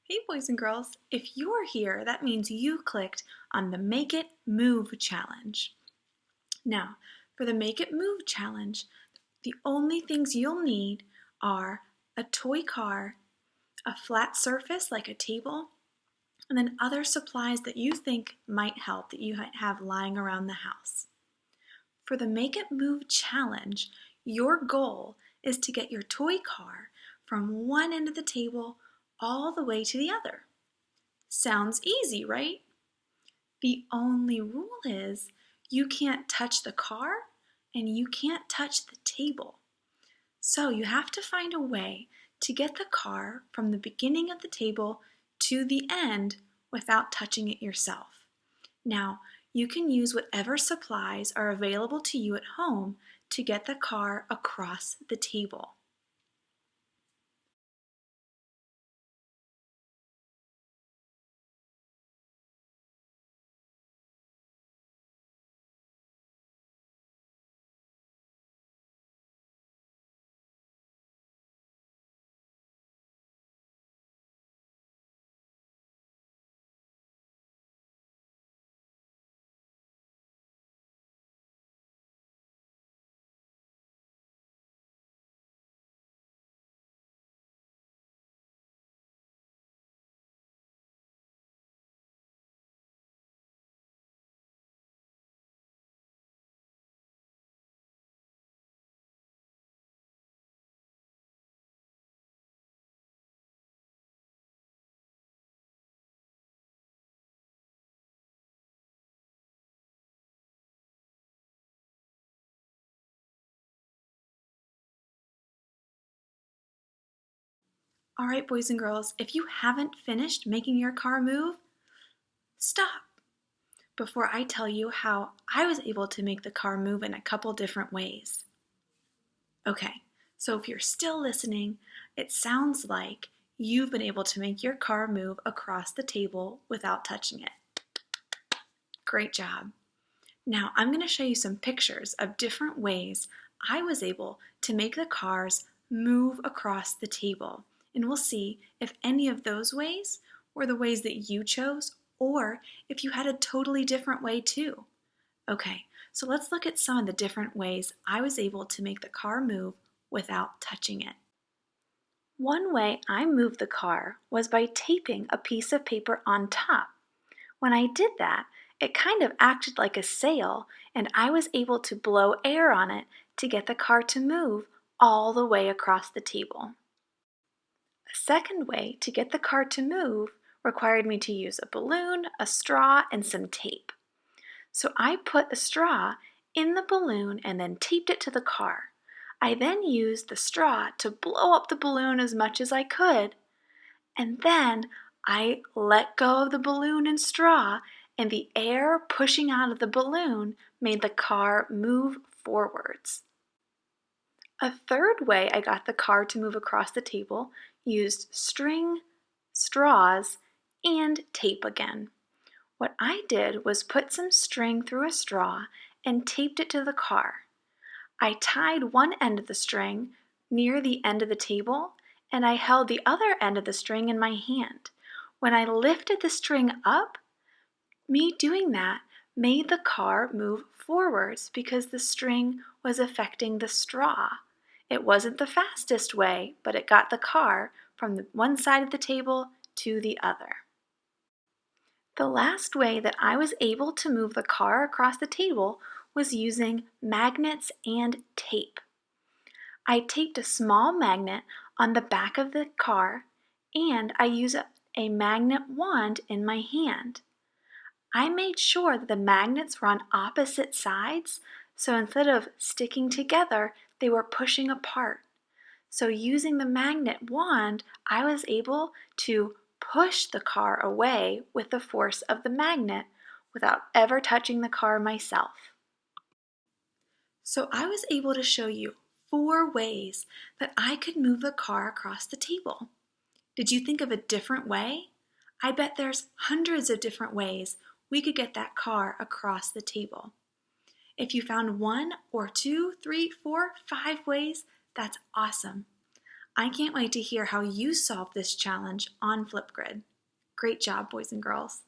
Hey boys and girls, if you're here, that means you clicked on the Make It Move challenge. Now, for the Make It Move challenge, the only things you'll need are a toy car, a flat surface like a table, and then other supplies that you think might help that you have lying around the house. For the Make It Move challenge, your goal is to get your toy car from one end of the table all the way to the other. Sounds easy, right? The only rule is you can't touch the car and you can't touch the table. So you have to find a way to get the car from the beginning of the table to the end without touching it yourself. Now, you can use whatever supplies are available to you at home to get the car across the table. All right, boys and girls, if you haven't finished making your car move, stop before I tell you how I was able to make the car move in a couple different ways. Okay, so if you're still listening, it sounds like you've been able to make your car move across the table without touching it. Great job. Now I'm going to show you some pictures of different ways I was able to make the cars move across the table. And we'll see if any of those ways were the ways that you chose or if you had a totally different way too. Okay, so let's look at some of the different ways I was able to make the car move without touching it. One way I moved the car was by taping a piece of paper on top. When I did that, it kind of acted like a sail, and I was able to blow air on it to get the car to move all the way across the table. A second way to get the car to move required me to use a balloon, a straw, and some tape. So I put a straw in the balloon and then taped it to the car. I then used the straw to blow up the balloon as much as I could, and then I let go of the balloon and straw, and the air pushing out of the balloon made the car move forwards. A third way I got the car to move across the table used string, straws, and tape again. What I did was put some string through a straw and taped it to the car. I tied one end of the string near the end of the table, and I held the other end of the string in my hand. When I lifted the string up, me doing that made the car move forwards because the string was affecting the straw. It wasn't the fastest way, but it got the car from the one side of the table to the other. The last way that I was able to move the car across the table was using magnets and tape. I taped a small magnet on the back of the car, and I used a magnet wand in my hand. I made sure that the magnets were on opposite sides, so instead of sticking together, they were pushing apart. So using the magnet wand, I was able to push the car away with the force of the magnet without ever touching the car myself. So I was able to show you 4 ways that I could move the car across the table. Did you think of a different way? I bet there's hundreds of different ways we could get that car across the table. If you found 1 or 2, 3, 4, 5 ways, that's awesome. I can't wait to hear how you solve this challenge on Flipgrid. Great job, boys and girls.